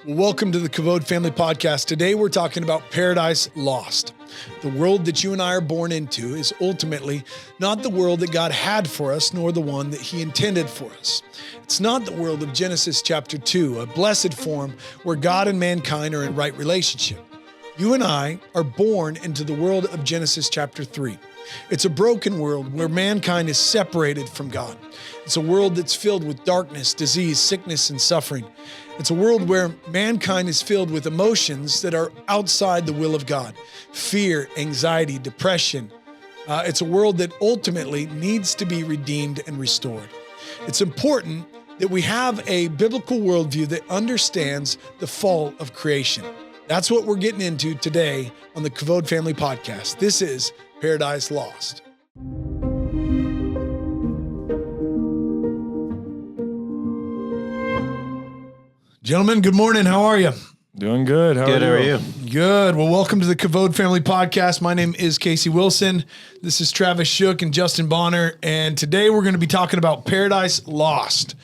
Welcome to the Kavod Family Podcast. Today we're talking about paradise lost. The world that you and I are born into is ultimately not the world that God had for us, nor the one that He intended for us. It's not the world of Genesis chapter 2, a blessed form where God and mankind are in right relationship. You and I are born into the world of Genesis chapter 3. It's a broken world where mankind is separated from God. It's a world that's filled with darkness, disease, sickness, and suffering. It's a world where mankind is filled with emotions that are outside the will of God. Fear, anxiety, depression. It's a world that ultimately needs to be redeemed and restored. It's important that we have a biblical worldview that understands the fall of creation. That's what we're getting into today on the Kavod Family Podcast. This is Paradise Lost. Gentlemen, good morning. How are you? Doing good. How are you? Good. Well, welcome to the Kavod Family Podcast. My name is Casey Wilson. This is Travis Shook and Justin Bonner. And today we're going to be talking about Paradise Lost.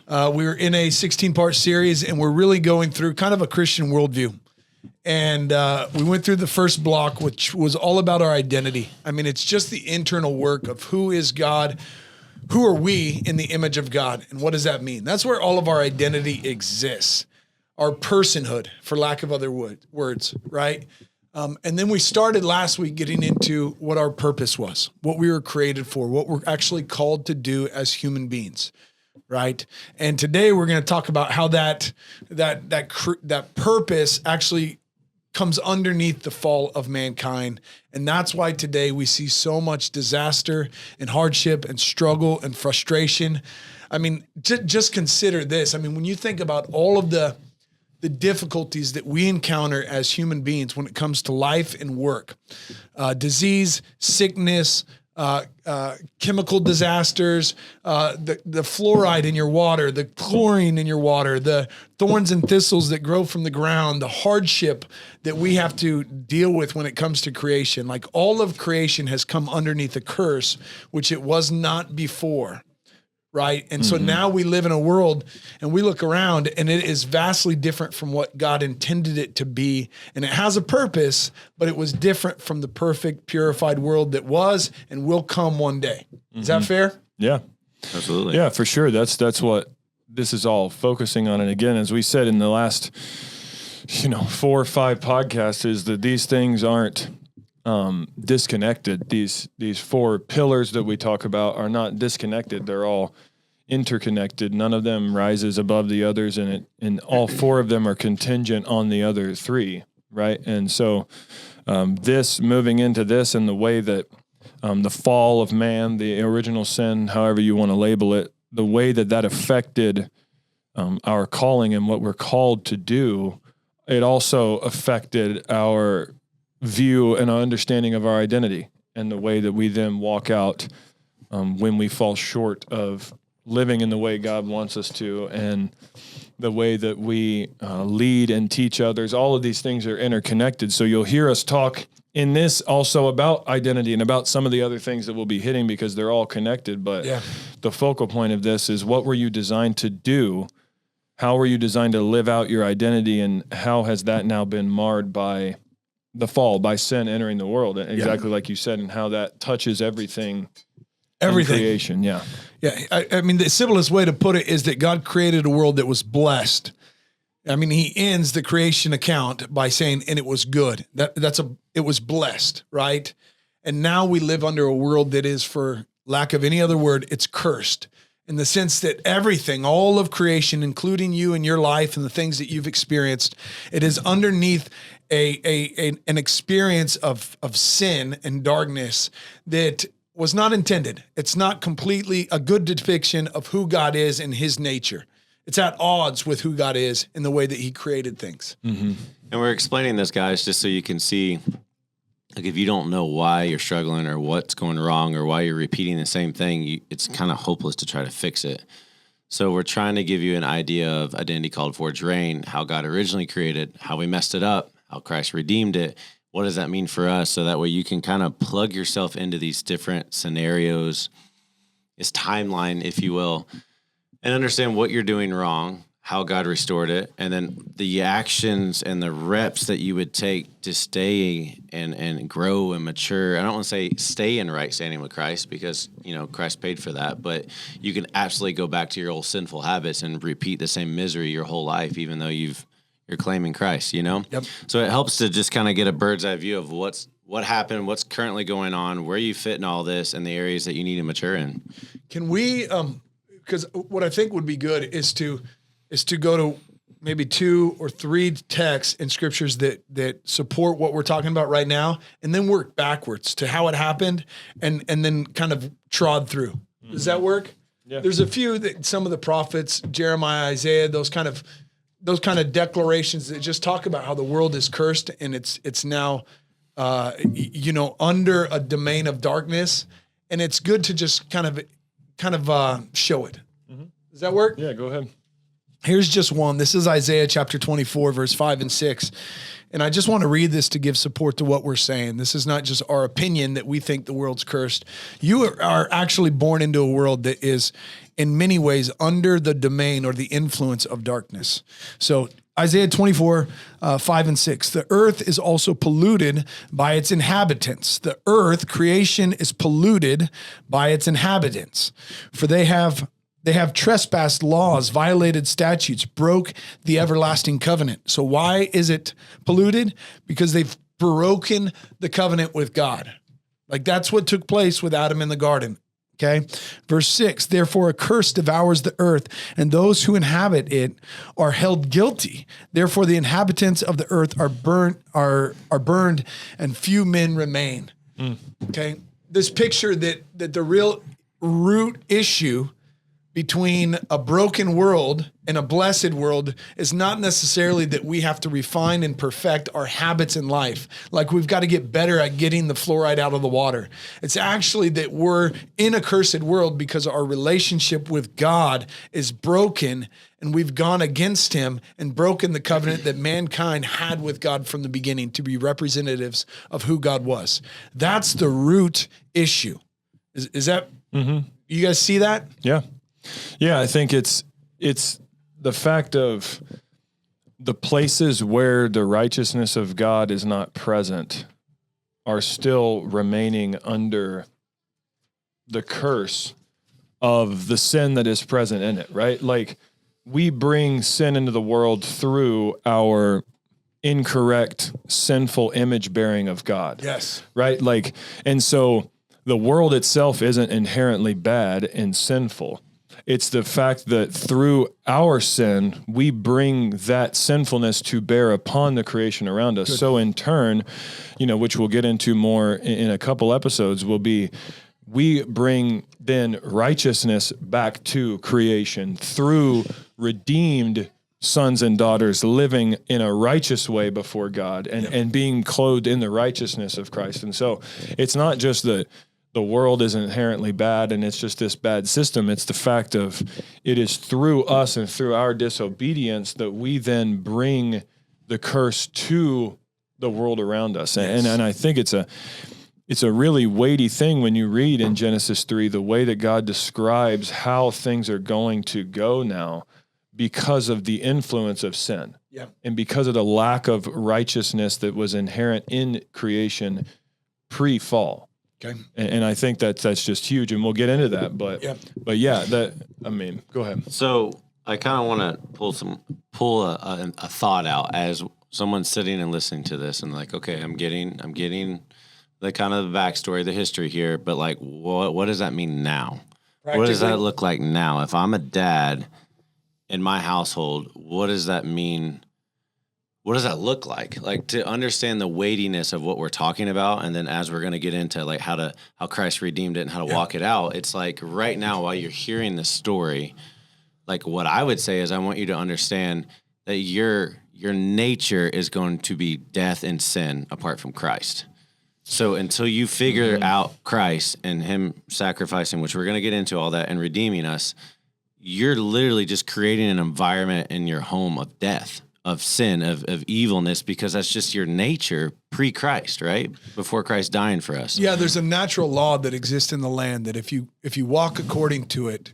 We're in a 16-part series, and we're really going through kind of a Christian worldview. And we went through the first block, which was all about our identity. I mean, it's just the internal work of who is God. Who are we in the image of God? And what does that mean? That's where all of our identity exists. Our personhood, for lack of other words, right? And then we started last week getting into what our purpose was, what we were created for, what we're actually called to do as human beings, right? And today we're going to talk about how that purpose actually comes underneath the fall of mankind. And that's why today we see so much disaster and hardship and struggle and frustration. I mean, just consider this. I mean, when you think about all of the difficulties that we encounter as human beings when it comes to life and work, disease, sickness, chemical disasters, the fluoride in your water, the chlorine in your water, the thorns and thistles that grow from the ground, the hardship that we have to deal with when it comes to creation. Like all of creation has come underneath a curse, which it was not before. Right. And so now we live in a world and we look around and it is vastly different from what God intended it to be. And it has a purpose, but it was different from the perfect, purified world that was and will come one day. Is that fair? Yeah, Absolutely. yeah, for sure. That's what this is all focusing on. And again, as we said in the last, 4 or 5 podcasts, is that these things aren't disconnected. These 4 pillars that we talk about are not disconnected. They're all interconnected. None of them rises above the others, and all 4 of them are contingent on the other 3, right? And so this moving into this and the way that the fall of man, the original sin, however you want to label it, the way that affected our calling and what we're called to do, it also affected our view and our understanding of our identity and the way that we then walk out when we fall short of living in the way God wants us to, and the way that we lead and teach others. All of these things are interconnected. So you'll hear us talk in this also about identity and about some of the other things that we'll be hitting because they're all connected. But the focal point of this is, what were you designed to do? How were you designed to live out your identity? And how has that now been marred by the fall, by sin entering the world, exactly like you said, and how that touches everything in creation. Yeah. I mean, the simplest way to put it is that God created a world that was blessed. I mean, He ends the creation account by saying, and it was good. It was blessed, right? And now we live under a world that is, for lack of any other word, it's cursed. In the sense that everything, all of creation, including you and your life and the things that you've experienced, it is underneath an experience of sin and darkness that was not intended. It's not completely a good depiction of who God is and His nature. It's at odds with who God is in the way that He created things. Mm-hmm. And we're explaining this, guys, just so you can see, like, if you don't know why you're struggling or what's going wrong or why you're repeating the same thing, it's kind of hopeless to try to fix it. So we're trying to give you an idea of identity called for drain, how God originally created, how we messed it up, how Christ redeemed it. What does that mean for us? So that way you can kind of plug yourself into these different scenarios, this timeline, if you will, and understand what you're doing wrong, how God restored it, and then the actions and the reps that you would take to stay and grow and mature. I don't want to say stay in right standing with Christ, because, Christ paid for that, but you can absolutely go back to your old sinful habits and repeat the same misery your whole life, even though you're claiming Christ, Yep. So it helps to just kind of get a bird's eye view of what happened, what's currently going on, where you fit in all this, and the areas that you need to mature in. Can we, because what I think would be good is to go to maybe 2 or 3 texts in scriptures that support what we're talking about right now, and then work backwards to how it happened, and then kind of trod through. Does that work? Yeah. There's a few that some of the prophets, Jeremiah, Isaiah, those kind of declarations that just talk about how the world is cursed and it's now under a domain of darkness, and it's good to just kind of show it. Mm-hmm. Does that work? Yeah, go ahead. Here's just one. This is Isaiah chapter 24, verse 5 and 6. And I just want to read this to give support to what we're saying. This is not just our opinion that we think the world's cursed. You are actually born into a world that is in many ways under the domain or the influence of darkness. So Isaiah 24, 5 and 6. The earth is also polluted by its inhabitants. The earth, creation, is polluted by its inhabitants. For they have trespassed laws, violated statutes, broke the everlasting covenant. So why is it polluted? Because they've broken the covenant with God. Like that's what took place with Adam in the garden. Okay. Verse 6, therefore a curse devours the earth, and those who inhabit it are held guilty. Therefore the inhabitants of the earth are burned, and few men remain. Okay. This picture that the real root issue between a broken world and a blessed world is not necessarily that we have to refine and perfect our habits in life. Like we've got to get better at getting the fluoride out of the water. It's actually that we're in a cursed world because our relationship with God is broken, and we've gone against him and broken the covenant that mankind had with God from the beginning to be representatives of who God was. That's the root issue. Is that, you guys see that? Yeah. Yeah, I think it's the fact of the places where the righteousness of God is not present are still remaining under the curse of the sin that is present in it, right? Like we bring sin into the world through our incorrect, sinful image bearing of God. Yes. Right? Like, and so the world itself isn't inherently bad and sinful. It's the fact that through our sin, we bring that sinfulness to bear upon the creation around us. Good. So in turn, which we'll get into more in a couple episodes, will be we bring then righteousness back to creation through redeemed sons and daughters living in a righteous way before God and being clothed in the righteousness of Christ. And so it's not just that the world is inherently bad and it's just this bad system. It's the fact of it is through us and through our disobedience that we then bring the curse to the world around us. Yes. And I think it's a really weighty thing when you read in Genesis 3, the way that God describes how things are going to go now because of the influence of sin. Yeah. And because of the lack of righteousness that was inherent in creation pre-fall. Okay. And I think that's just huge, and we'll get into that. But go ahead. So I kind of want to pull a thought out as someone sitting and listening to this, and like, okay, I'm getting the kind of the backstory, the history here, but like, what does that mean now? What does that look like now? If I'm a dad in my household, what does that mean? What does that look like? Like to understand the weightiness of what we're talking about. And then as we're going to get into like how Christ redeemed it and how to walk it out, it's like right now while you're hearing the story, like what I would say is I want you to understand that your nature is going to be death and sin apart from Christ. So until you figure out Christ and him sacrificing, which we're going to get into all that, and redeeming us, you're literally just creating an environment in your home of death, of sin, of evilness, because that's just your nature pre-Christ, right? Before Christ dying for us. Yeah, there's a natural law that exists in the land that if you walk according to it,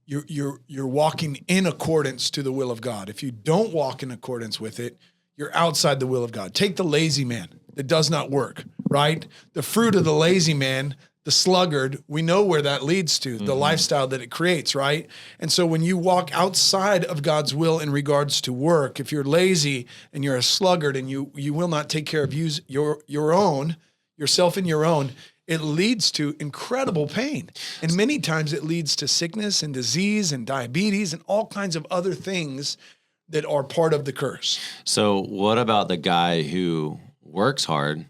you're walking in accordance to the will of God. If you don't walk in accordance with it, you're outside the will of God. Take the lazy man that does not work, right? The fruit of the lazy man, the sluggard, we know where that leads to, the lifestyle that it creates, right? And so when you walk outside of God's will in regards to work, if you're lazy and you're a sluggard and you will not take care of yourself and your own, it leads to incredible pain. And many times it leads to sickness and disease and diabetes and all kinds of other things that are part of the curse. So what about the guy who works hard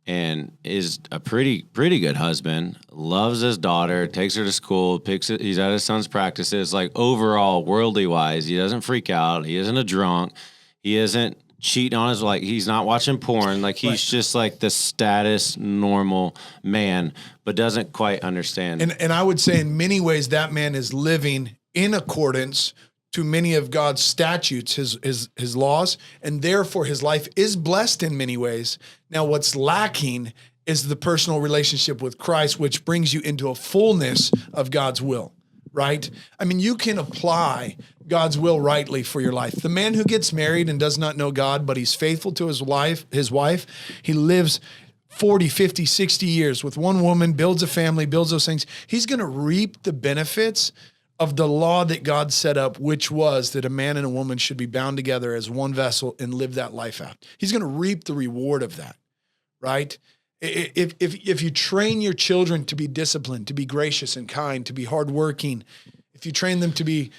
and is a pretty good husband, loves his daughter, takes her to school, he's at his son's practices, like overall worldly wise, he doesn't freak out, he isn't a drunk, he isn't cheating on his, like he's not watching porn, like he's just like the status normal man, but doesn't quite understand. And I would say in many ways that man is living in accordance to many of God's statutes, his laws, and therefore his life is blessed in many ways. Now, what's lacking is the personal relationship with Christ, which brings you into a fullness of God's will, right? I mean, you can apply God's will rightly for your life. The man who gets married and does not know God, but he's faithful to his wife, he lives 40, 50, 60 years with one woman, builds a family, builds those things. He's going to reap the benefits of the law that God set up, which was that a man and a woman should be bound together as one vessel and live that life out. He's going to reap the reward of that, right? If you train your children to be disciplined, to be gracious and kind, to be hardworking, if you train them to be,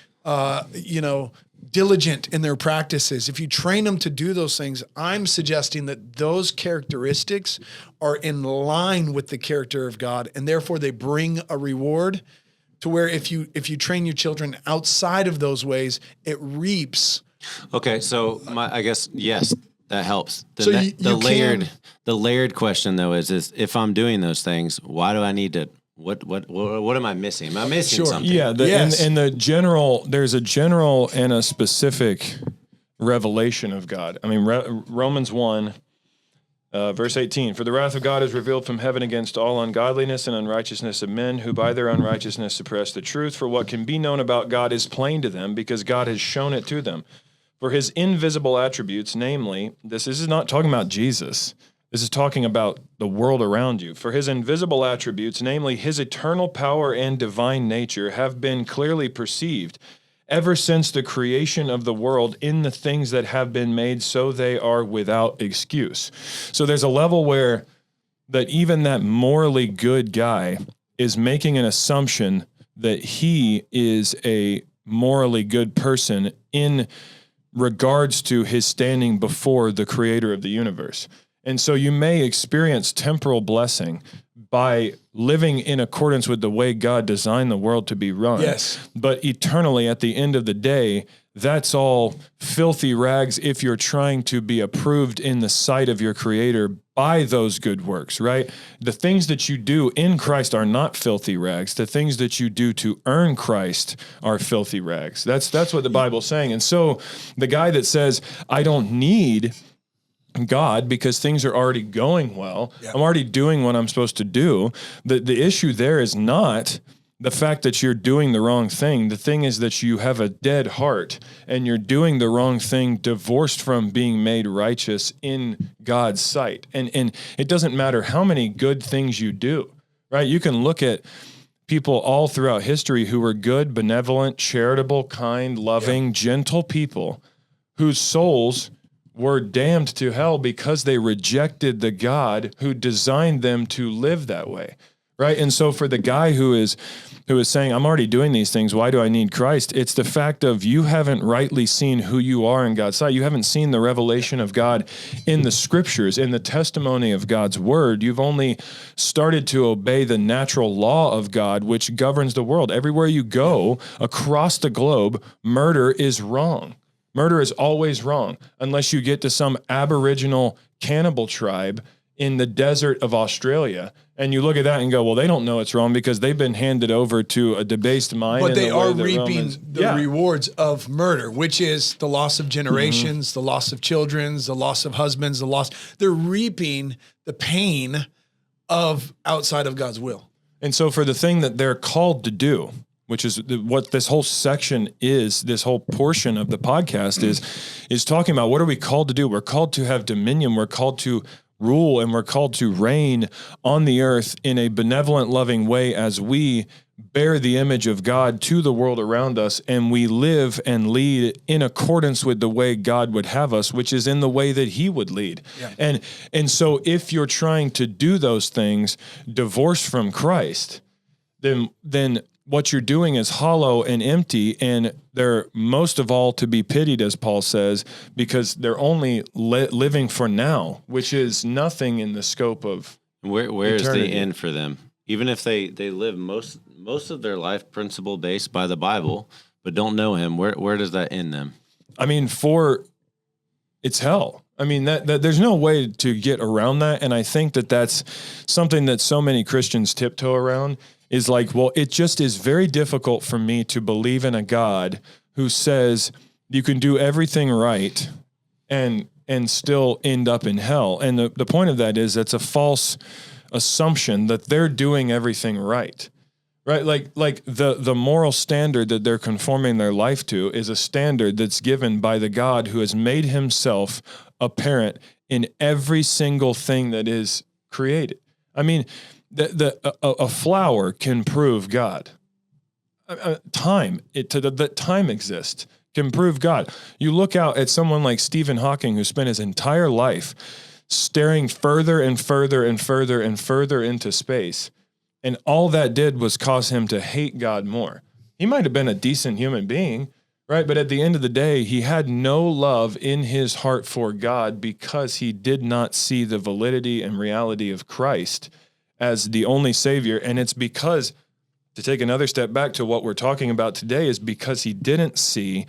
diligent in their practices, if you train them to do those things, I'm suggesting that those characteristics are in line with the character of God, and therefore they bring a reward. To where if you train your children outside of those ways, it reaps. Okay, so I guess yes, that helps. The layered question though is if I'm doing those things, why do I need to? What am I missing? Am I missing something? Yeah, and there's a general and a specific revelation of God. I mean, Romans 1. Verse 18, for the wrath of God is revealed from heaven against all ungodliness and unrighteousness of men who by their unrighteousness suppress the truth. For what can be known about God is plain to them because God has shown it to them. For his invisible attributes, namely, this is not talking about Jesus. This is talking about the world around you. For his invisible attributes, namely his eternal power and divine nature, have been clearly perceived ever since the creation of the world in the things that have been made, so they are without excuse. So there's a level where that even that morally good guy is making an assumption that he is a morally good person in regards to his standing before the creator of the universe. And so you may experience temporal blessing by living in accordance with the way God designed the world to be run. Yes. But eternally, at the end of the day, that's all filthy rags if you're trying to be approved in the sight of your creator by those good works, right? The things that you do in Christ are not filthy rags. The things that you do to earn Christ are filthy rags. That's what the Bible's saying. And so the guy that says, I don't need God because things are already going well. Yeah. I'm already doing what I'm supposed to do. The issue there is not the fact that you're doing the wrong thing. The thing is that you have a dead heart and you're doing the wrong thing, divorced from being made righteous in God's sight. And it doesn't matter how many good things you do, right? You can look at people all throughout history who were good, benevolent, charitable, kind, loving, gentle people whose souls were damned to hell because they rejected the God who designed them to live that way, right? And so for the guy who is saying, I'm already doing these things, why do I need Christ? It's the fact of you haven't rightly seen who you are in God's sight. You haven't seen the revelation of God in the scriptures, in the testimony of God's word. You've only started to obey the natural law of God, which governs the world. Everywhere you go across the globe, murder is wrong. Murder is always wrong unless you get to some Aboriginal cannibal tribe in the desert of Australia. And you look at that and go, well, they don't know it's wrong because they've been handed over to a debased mind. But they are reaping the rewards of murder, which is the loss of generations, the loss of children, the loss of husbands, they're reaping the pain of outside of God's will. And so for the thing that they're called to do, which is what this whole section is, this whole portion of the podcast is talking about. What are we called to do? We're called to have dominion. We're called to rule, and we're called to reign on the earth in a benevolent, loving way as we bear the image of God to the world around us, and we live and lead in accordance with the way God would have us, which is in the way that he would lead. Yeah. And so if you're trying to do those things divorced from Christ, then what you're doing is hollow and empty, and they're most of all to be pitied, as Paul says, because they're only living for now, which is nothing in the scope of where's the end for them? Even if they live most of their life principle based by the Bible, but don't know him, where does that end them? I mean, it's hell. I mean, that there's no way to get around that. And I think that that's something that so many Christians tiptoe around, is like, well, it just is very difficult for me to believe in a God who says you can do everything right and still end up in hell. And the point of that is that's a false assumption that they're doing everything right. Right? Like the moral standard that they're conforming their life to is a standard that's given by the God who has made himself apparent in every single thing that is created. I mean, a flower can prove God. Time exists can prove God. You look out at someone like Stephen Hawking, who spent his entire life staring further and further and further and further into space. And all that did was cause him to hate God more. He might have been a decent human being, right? But at the end of the day, he had no love in his heart for God because he did not see the validity and reality of Christ as the only Savior. And it's because, to take another step back to what we're talking about today, is because he didn't see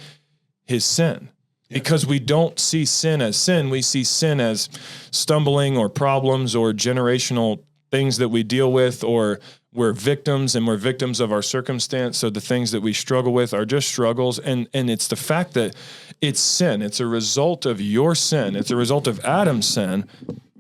his sin. Because we don't see sin as sin. We see sin as stumbling or problems or generational things that we deal with, or we're victims of our circumstance. So the things that we struggle with are just struggles. And it's the fact that it's sin. It's a result of your sin. It's a result of Adam's sin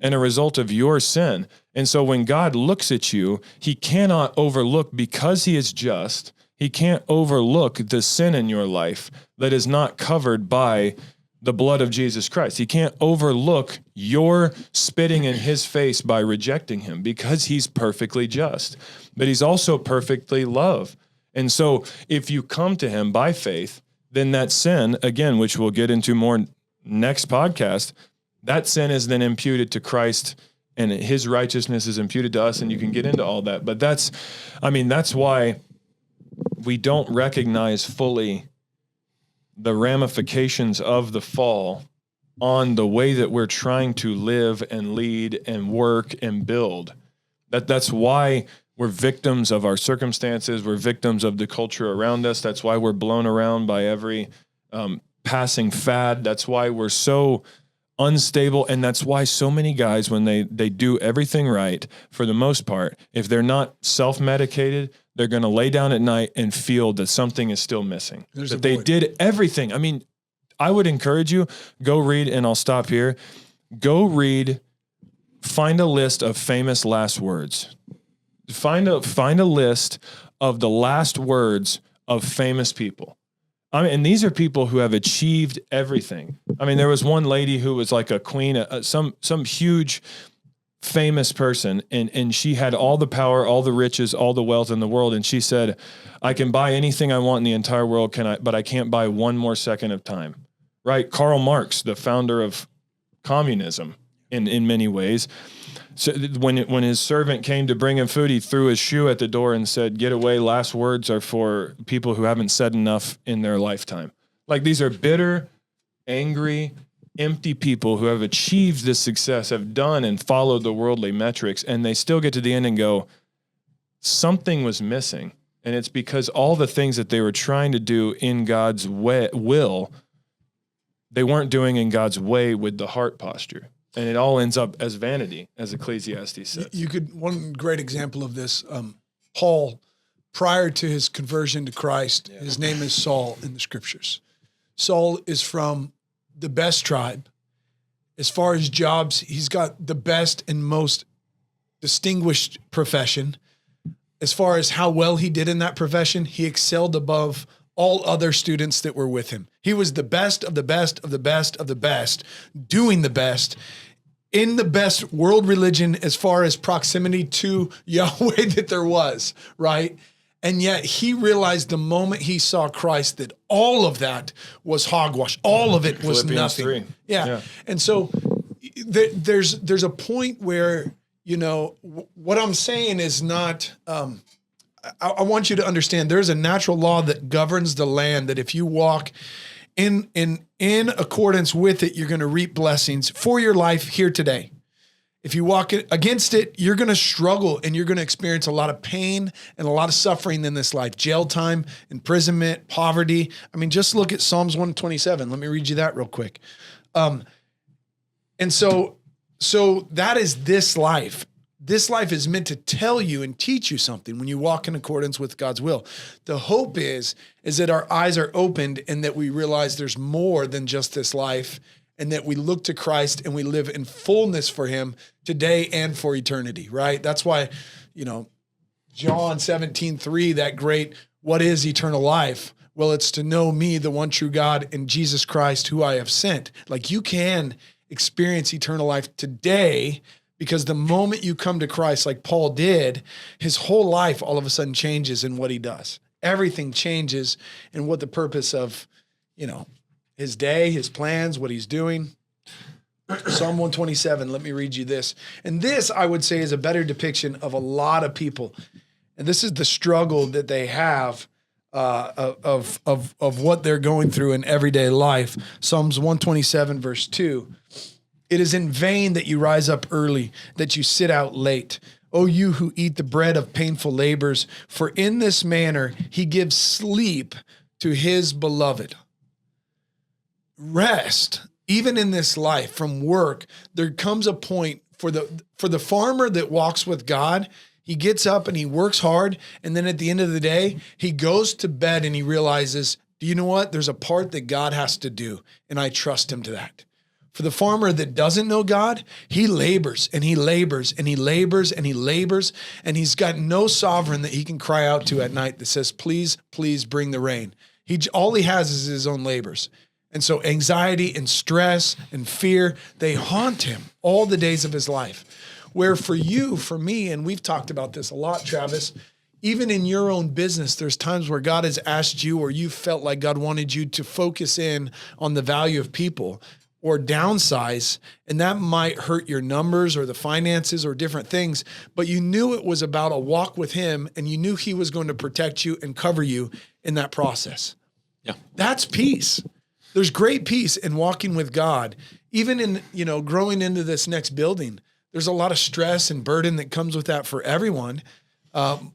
and a result of your sin. And so when God looks at you, he cannot overlook, because he is just, he can't overlook the sin in your life that is not covered by the blood of Jesus Christ. He can't overlook your spitting in his face by rejecting him, because he's perfectly just, but he's also perfectly love. And so if you come to him by faith, then that sin, again, which we'll get into more next podcast, that sin is then imputed to Christ, and his righteousness is imputed to us, and you can get into all that. But that's why we don't recognize fully the ramifications of the fall on the way that we're trying to live and lead and work and build. That's why we're victims of our circumstances. We're victims of the culture around us. That's why we're blown around by every passing fad. That's why we're so unstable. And that's why so many guys, when they do everything right, for the most part, if they're not self-medicated, they're going to lay down at night and feel that something is still missing, that they did everything. I mean, I would encourage you, go read, and I'll stop here. Go read, find a list of famous last words. Find a list of the last words of famous people. I mean, and these are people who have achieved everything. I mean, there was one lady who was like a queen, some huge famous person, and she had all the power, all the riches, all the wealth in the world. And she said, I can buy anything I want in the entire world, but I can't buy one more second of time. Right? Karl Marx, the founder of communism in many ways. So when his servant came to bring him food, he threw his shoe at the door and said, get away. Last words are for people who haven't said enough in their lifetime. Like, these are bitter, angry, empty people who have achieved this success, have done and followed the worldly metrics, and they still get to the end and go, something was missing. And it's because all the things that they were trying to do in God's will, they weren't doing in God's way with the heart posture. And it all ends up as vanity, as Ecclesiastes says. One great example of this, Paul, prior to his conversion to Christ, his name is Saul in the scriptures. Saul is from the best tribe. As far as jobs, he's got the best and most distinguished profession. as far as how well he did in that profession, he excelled above all other students that were with him. He was the best of the best of the best of the best, doing the best in the best world religion as far as proximity to Yahweh that there was, right? And yet he realized the moment he saw Christ that all of that was hogwash. All of it was Philippians nothing. 3. Yeah. And so there's a point where, what I'm saying is not, I want you to understand there's a natural law that governs the land that if you walk in accordance with it, you're going to reap blessings for your life here today. If you walk against it, you're going to struggle and you're going to experience a lot of pain and a lot of suffering in this life. Jail time, imprisonment, poverty. I mean, just look at Psalms 127. Let me read you that real quick. And so that is this life. This life is meant to tell you and teach you something when you walk in accordance with God's will. The hope is that our eyes are opened and that we realize there's more than just this life, and that we look to Christ and we live in fullness for him today and for eternity, right? That's why, John 17:3, that great, what is eternal life? Well, it's to know me, the one true God, and Jesus Christ, who I have sent. Like, you can experience eternal life today, because the moment you come to Christ, like Paul did, his whole life all of a sudden changes in what he does. Everything changes in what the purpose of, his day, his plans, what he's doing. Psalm 127, let me read you this. And this, I would say, is a better depiction of a lot of people. And this is the struggle that they have of what they're going through in everyday life. Psalms 127, verse 2. It is in vain that you rise up early, that you sit out late. O you who eat the bread of painful labors, for in this manner he gives sleep to his beloved. Rest, even in this life from work, there comes a point for the farmer that walks with God. He gets up and he works hard, and then at the end of the day, he goes to bed and he realizes, do you know what? There's a part that God has to do, and I trust him to that. For the farmer that doesn't know God, he labors and he labors and he labors and he labors, and he's got no sovereign that he can cry out to at night that says, please, please bring the rain. All he has is his own labors. And so anxiety and stress and fear, they haunt him all the days of his life. Where for you, for me, and we've talked about this a lot, Travis, even in your own business, there's times where God has asked you, or you felt like God wanted you to focus in on the value of people or downsize, and that might hurt your numbers or the finances or different things, but you knew it was about a walk with him, and you knew he was going to protect you and cover you in that process. Yeah. That's peace. There's great peace in walking with God. Even in, growing into this next building, there's a lot of stress and burden that comes with that for everyone,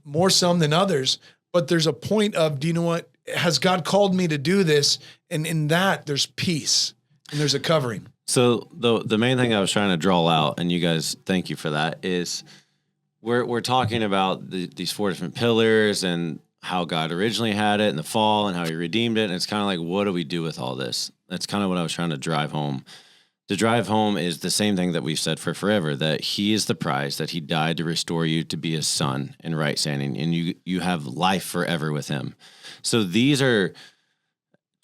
more some than others. But there's a point of, do you know what? Has God called me to do this? And in that, there's peace and there's a covering. So the main thing I was trying to draw out, and you guys, thank you for that, is we're talking about these four different pillars and how God originally had it in the fall and how he redeemed it. And it's kind of like, what do we do with all this? That's kind of what I was trying to drive home. To drive home is the same thing that we've said for forever, that he is the prize, that he died to restore you to be his son in right standing, and you have life forever with him. So these are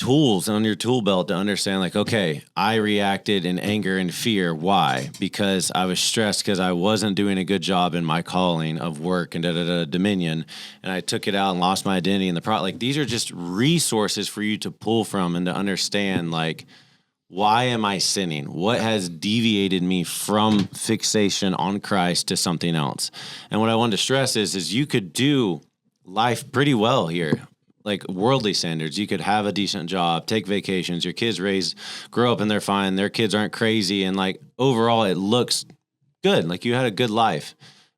tools on your tool belt to understand, like, okay, I reacted in anger and fear. Why? Because I was stressed because I wasn't doing a good job in my calling of work and dominion, and I took it out and lost my identity in the like, these are just resources for you to pull from and to understand, like, why am I sinning? What has deviated me from fixation on Christ to something else? And what I wanted to stress is you could do life pretty well here. Like worldly standards, you could have a decent job, take vacations, your kids grow up and they're fine, their kids aren't crazy, and like overall it looks good, like you had a good life,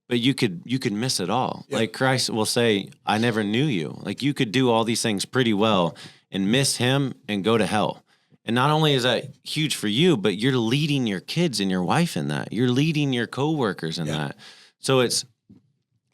but you could miss it all. Yep. Like Christ will say, I never knew you. Like you could do all these things pretty well and miss him and go to hell. And not only is that huge for you, but you're leading your kids and your wife in that. You're leading your coworkers in that. So it's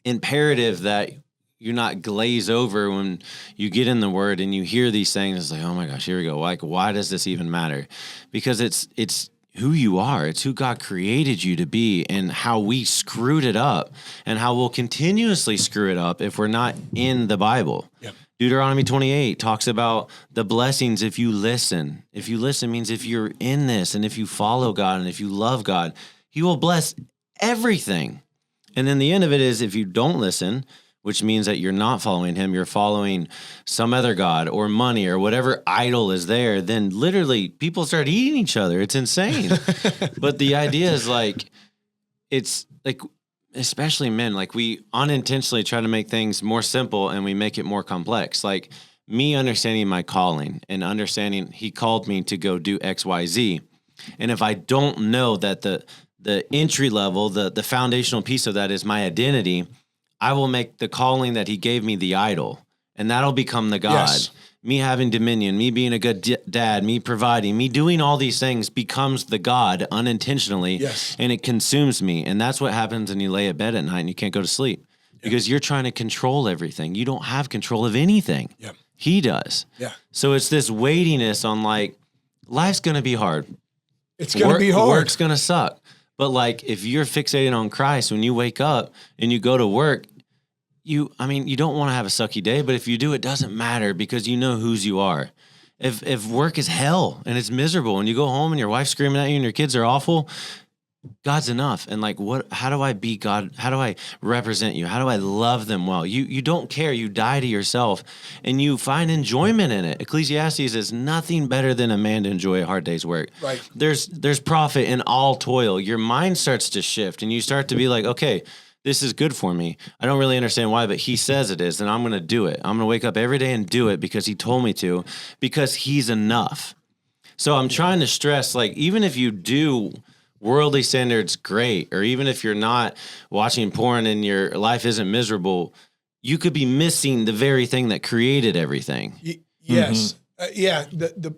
imperative that you're not glaze over when you get in the word and you hear these things. It's like, oh my gosh, here we go. Like, why does this even matter? Because it's who you are. It's who God created you to be, and how we screwed it up and how we'll continuously screw it up if we're not in the Bible. Yep. Deuteronomy 28 talks about the blessings if you listen. If you listen means if you're in this and if you follow God and if you love God, he will bless everything. And then the end of it is if you don't listen, which means that you're not following him, you're following some other God or money or whatever idol is there, then literally people start eating each other. It's insane. But the idea is like, it's like, especially men, like we unintentionally try to make things more simple and we make it more complex. Like me understanding my calling and understanding he called me to go do X, Y, Z. And if I don't know that the entry level, the foundational piece of that is my identity, I will make the calling that he gave me the idol, and that'll become the God. Yes. Me having dominion, me being a good dad, me providing, me doing all these things becomes the God unintentionally, Yes. and it consumes me. And that's what happens when you lay at bed at night and you can't go to sleep because you're trying to control everything. You don't have control of anything. Yep. He does. Yeah. So it's this weightiness on like, life's going to be hard. It's going to be hard. Work's going to suck. But like, if you're fixated on Christ, when you wake up and you go to work, you don't want to have a sucky day, but if you do, it doesn't matter because you know whose you are. If work is hell and it's miserable and you go home and your wife's screaming at you and your kids are awful, God's enough. And like, how do I be God? How do I represent you? How do I love them well? You don't care. You die to yourself and you find enjoyment in it. Ecclesiastes is nothing better than a man to enjoy a hard day's work. Right. There's profit in all toil. Your mind starts to shift and you start to be like, okay, this is good for me. I don't really understand why, but he says it is, and I'm going to do it. I'm going to wake up every day and do it because he told me to, because he's enough. So I'm trying to stress, like, even if you do worldly standards great, or even if you're not watching porn and your life isn't miserable, you could be missing the very thing that created everything. Yes. The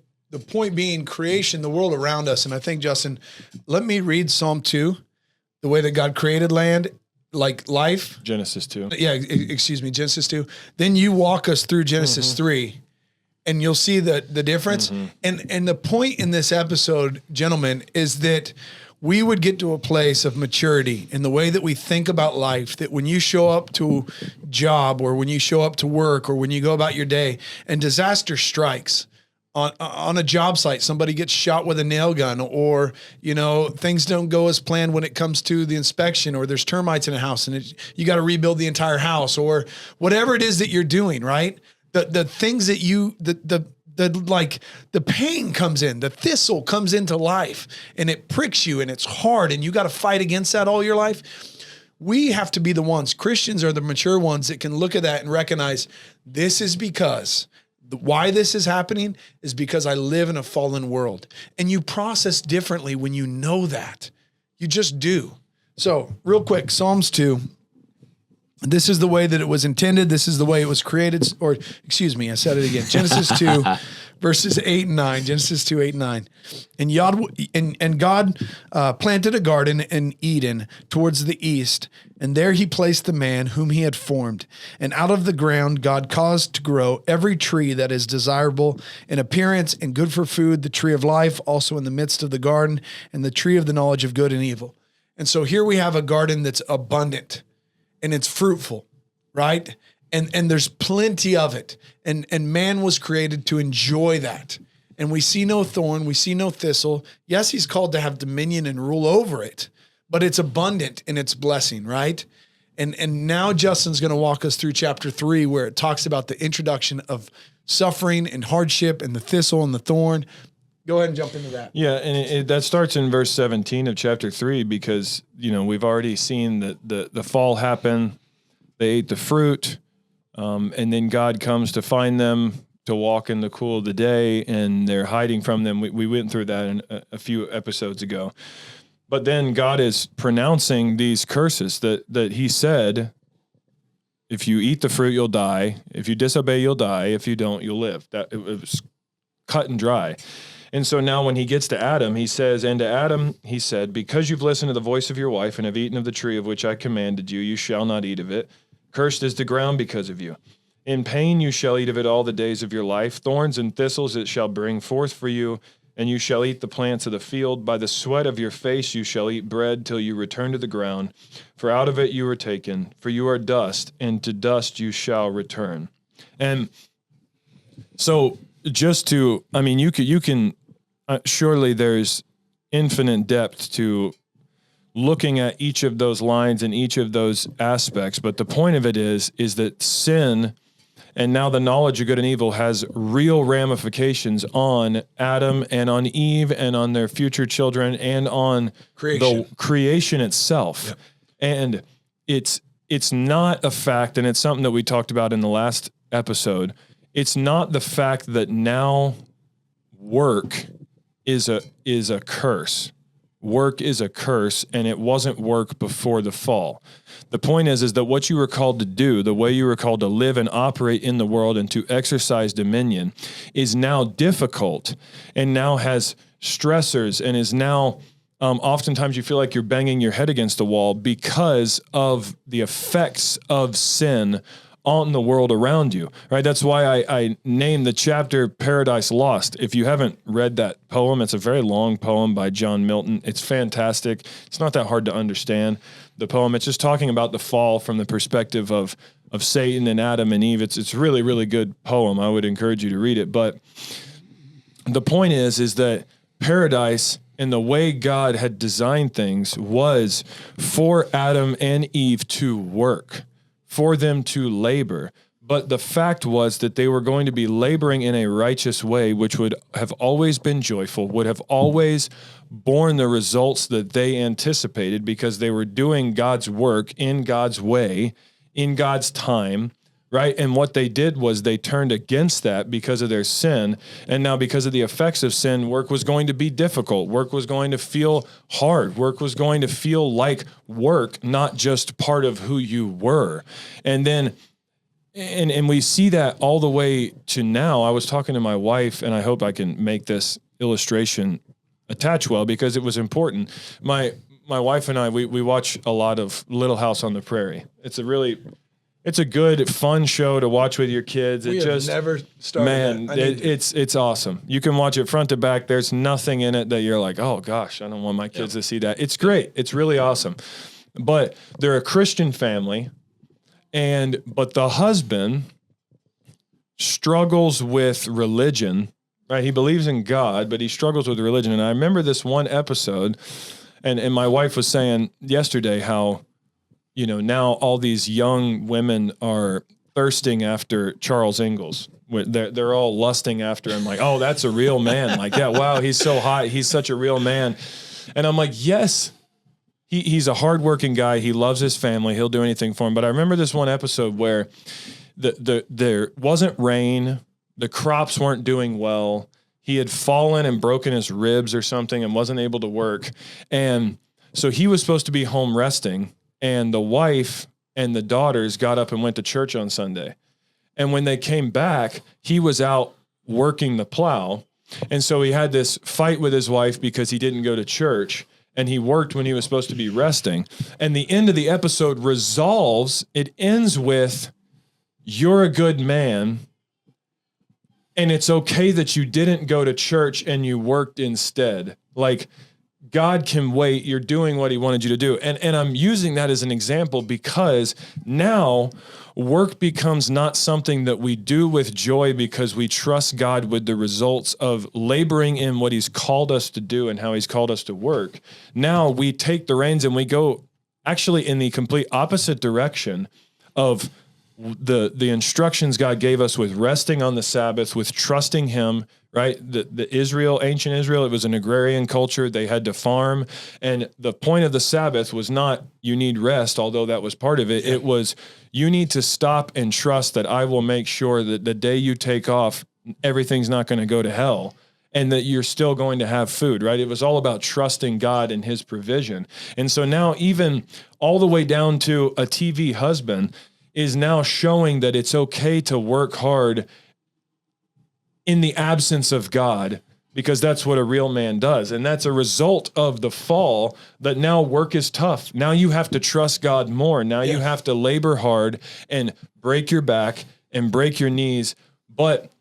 point being creation, the world around us. And I think, Justin, let me read Psalm 2, the way that God created land, like life. Genesis 2. Yeah, excuse me, Genesis 2. Then you walk us through Genesis 3, and you'll see the difference. And the point in this episode, gentlemen, is that we would get to a place of maturity in the way that we think about life, that when you show up to job or when you show up to work or when you go about your day and disaster strikes on a job site, somebody gets shot with a nail gun, or, things don't go as planned when it comes to the inspection, or there's termites in a house and you got to rebuild the entire house, or whatever it is that you're doing, right? The things that the pain comes in, the thistle comes into life and it pricks you and it's hard and you got to fight against that all your life. We have to be the ones, Christians are the mature ones that can look at that and recognize this is because why this is happening is because I live in a fallen world. And you process differently when you know that. You just do. So real quick, Psalms 2. This is the way that it was intended. This is the way it was created. Or, excuse me, I said it again. Genesis 2, verses 8 and 9. Genesis 2, 8 and 9. And God planted a garden in Eden towards the east, and there he placed the man whom he had formed. And out of the ground God caused to grow every tree that is desirable in appearance and good for food, the tree of life also in the midst of the garden, and the tree of the knowledge of good and evil. And so here we have a garden that's abundant. And it's fruitful, right? And there's plenty of it. And man was created to enjoy that. And we see no thorn, we see no thistle. Yes, he's called to have dominion and rule over it, but it's abundant in its blessing, right? And now Justin's going to walk us through chapter 3, where it talks about the introduction of suffering and hardship and the thistle and the thorn. Go ahead and jump into that. Yeah, and that starts in verse 17 of chapter 3 because, we've already seen the fall happen. They ate the fruit, and then God comes to find them to walk in the cool of the day, and they're hiding from them. We went through that in a few episodes ago. But then God is pronouncing these curses that he said, if you eat the fruit, you'll die. If you disobey, you'll die. If you don't, you'll live. That it was cut and dry. And so now when he gets to Adam, he says, and to Adam, he said, because you've listened to the voice of your wife and have eaten of the tree of which I commanded you, you shall not eat of it. Cursed is the ground because of you. In pain you shall eat of it all the days of your life. Thorns and thistles it shall bring forth for you. and you shall eat the plants of the field. By the sweat of your face you shall eat bread till you return to the ground. For out of it you were taken, for you are dust, and to dust you shall return. And so just to, I mean, you can surely there's infinite depth to looking at each of those lines and each of those aspects. But the point of it is that sin and now the knowledge of good and evil has real ramifications on Adam and on Eve and on their future children and on the creation itself. Yep. And it's not a fact, and it's something that we talked about in the last episode. It's not the fact that now work is a curse. Work is a curse, and it wasn't work before the fall. The point is that what you were called to do, the way you were called to live and operate in the world and to exercise dominion, is now difficult and now has stressors and is now oftentimes you feel like you're banging your head against the wall because of the effects of sin on the world around you, right? That's why I named the chapter Paradise Lost. If you haven't read that poem, it's a very long poem by John Milton. It's fantastic. It's not that hard to understand, the poem. It's just talking about the fall from the perspective of Satan and Adam and Eve. It's really, really good poem. I would encourage you to read it. But the point is that paradise and the way God had designed things was for Adam and Eve to work, for them to labor. But the fact was that they were going to be laboring in a righteous way, which would have always been joyful, would have always borne the results that they anticipated because they were doing God's work in God's way, in God's time, right? And what they did was they turned against that because of their sin. And now because of the effects of sin, work was going to be difficult. Work was going to feel hard. Work was going to feel like work, not just part of who you were. And then, and we see that all the way to now. I was talking to my wife, and I hope I can make this illustration attach well because it was important. My wife and I, we watch a lot of Little House on the Prairie. It's a good, fun show to watch with your kids. We have never started. Man, it's awesome. You can watch it front to back. There's nothing in it that you're like, oh gosh, I don't want my kids to see that. It's great. It's really awesome. But they're a Christian family, but the husband struggles with religion, right? He believes in God, but he struggles with religion. And I remember this one episode, and my wife was saying yesterday how, you know, now all these young women are thirsting after Charles Ingalls. They're all lusting after him, like, oh, that's a real man. Like, yeah, wow, he's so hot. He's such a real man. And I'm like, yes, he's a hardworking guy. He loves his family. He'll do anything for him. But I remember this one episode where there wasn't rain. The crops weren't doing well. He had fallen and broken his ribs or something and wasn't able to work. And so he was supposed to be home resting. And the wife and the daughters got up and went to church on Sunday. And when they came back, he was out working the plow. And so he had this fight with his wife because he didn't go to church. And he worked when he was supposed to be resting. And the end of the episode it ends with, you're a good man. And it's okay that you didn't go to church and you worked instead. Like, God can wait. You're doing what he wanted you to do. And I'm using that as an example because now work becomes not something that we do with joy because we trust God with the results of laboring in what he's called us to do and how he's called us to work. Now we take the reins and we go actually in the complete opposite direction of the instructions God gave us with resting on the Sabbath, with trusting him, right? Ancient Israel, it was an agrarian culture. They had to farm. And the point of the Sabbath was not you need rest, although that was part of it. It was you need to stop and trust that I will make sure that the day you take off, everything's not going to go to hell and that you're still going to have food, right? It was all about trusting God and his provision. And so now even all the way down to a TV husband is now showing that it's okay to work hard in the absence of God, because that's what a real man does. And that's a result of the fall, that now work is tough. Now you have to trust God more. Now you have to labor hard and break your back and break your knees. But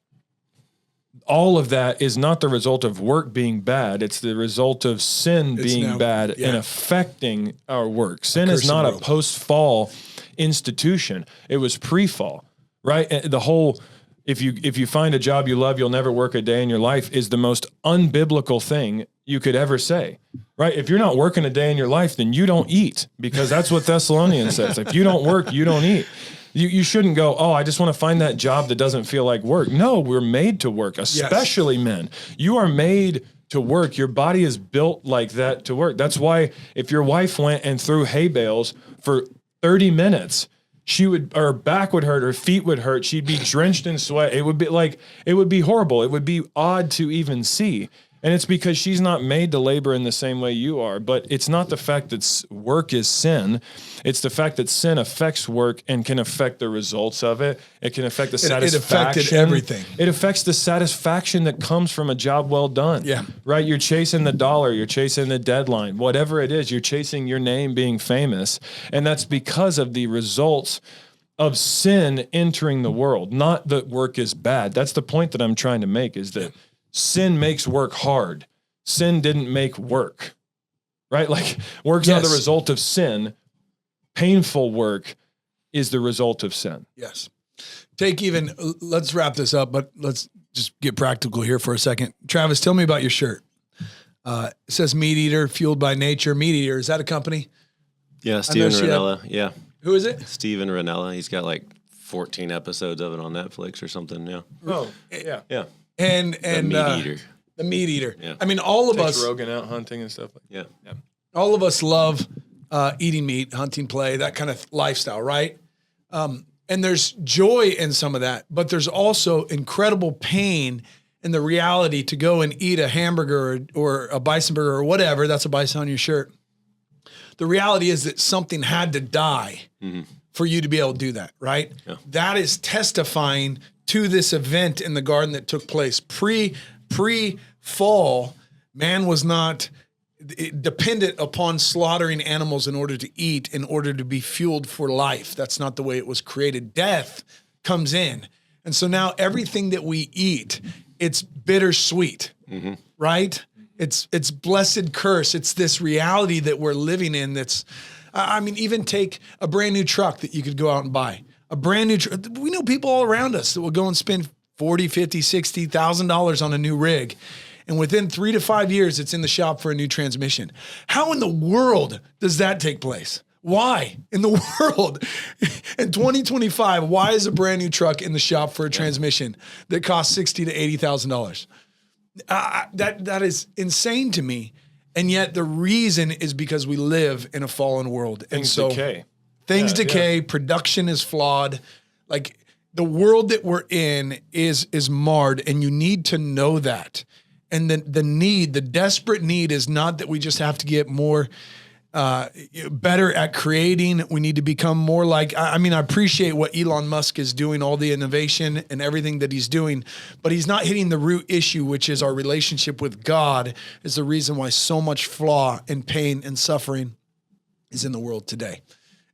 all of that is not the result of work being bad. It's the result of sin being bad and affecting our work. Sin is not a post-fall institution. It was pre-fall, right? The whole, if you find a job you love, you'll never work a day in your life is the most unbiblical thing you could ever say, right? If you're not working a day in your life, then you don't eat, because that's what Thessalonians says. If you don't work, you don't eat. You shouldn't go, oh, I just want to find that job that doesn't feel like work. No, we're made to work, especially men. You are made to work. Your body is built like that to work. That's why if your wife went and threw hay bales for 30 minutes, her back would hurt, her feet would hurt. She'd be drenched in sweat. It would be horrible. It would be odd to even see. And it's because she's not made to labor in the same way you are. But it's not the fact that work is sin. It's the fact that sin affects work and can affect the results of it. It can affect the satisfaction. It affected everything. It affects the satisfaction that comes from a job well done. Yeah. Right? You're chasing the dollar. You're chasing the deadline. Whatever it is, you're chasing your name being famous. And that's because of the results of sin entering the world. Not that work is bad. That's the point that I'm trying to make, is that sin makes work hard. Sin didn't make work, right? Like, work's not the result of sin. Painful work is the result of sin. Yes. Let's wrap this up, but let's just get practical here for a second. Travis, tell me about your shirt. It says Meat Eater, fueled by nature. Meat Eater, is that a company? Yeah, Steven Ranella. Yeah. Who is it? Steven Ranella. He's got like 14 episodes of it on Netflix or something. Yeah. Oh, yeah. Yeah. And the Meat Eater. The Meat Eater. Yeah. I mean, all of us. Rogan out hunting and stuff. Yeah. All of us love eating meat, hunting, play, that kind of lifestyle, right? And there's joy in some of that, but there's also incredible pain in the reality to go and eat a hamburger or a bison burger or whatever. That's a bison on your shirt. The reality is that something had to die for you to be able to do that, right? Yeah. That is testifying to this event in the garden that took place pre-fall. Man was not dependent upon slaughtering animals in order to eat, in order to be fueled for life. That's not the way it was created. Death comes in. And so now everything that we eat, it's bittersweet, right? It's blessed curse. It's this reality that we're living in that's, I mean, even take a brand new truck that you could go out and buy. A brand new truck. We know people all around us that will go and spend $40,000, $50,000, $60,000 on a new rig. And within 3 to 5 years, it's in the shop for a new transmission. How in the world does that take place? Why in the world in 2025? Why is a brand new truck in the shop for a transmission that costs $60,000 to $80,000? That is insane to me. And yet the reason is because we live in a fallen world. Things decay. Things decay. Yeah. Production is flawed. Like, the world that we're in is marred, and you need to know that. And the desperate need is not that we just have to get more better at creating. We need to become more like, I mean, I appreciate what Elon Musk is doing, all the innovation and everything that he's doing, but he's not hitting the root issue, which is our relationship with God is the reason why so much flaw and pain and suffering is in the world today.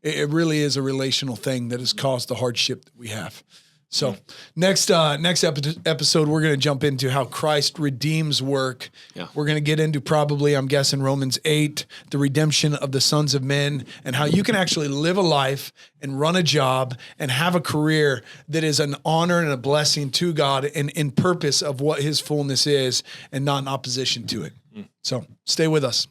It really is a relational thing that has caused the hardship that we have. So next episode, we're going to jump into how Christ redeems work. Yeah. We're going to get into probably, I'm guessing, Romans 8, the redemption of the sons of men, and how you can actually live a life and run a job and have a career that is an honor and a blessing to God and in purpose of what his fullness is and not in opposition to it. So stay with us.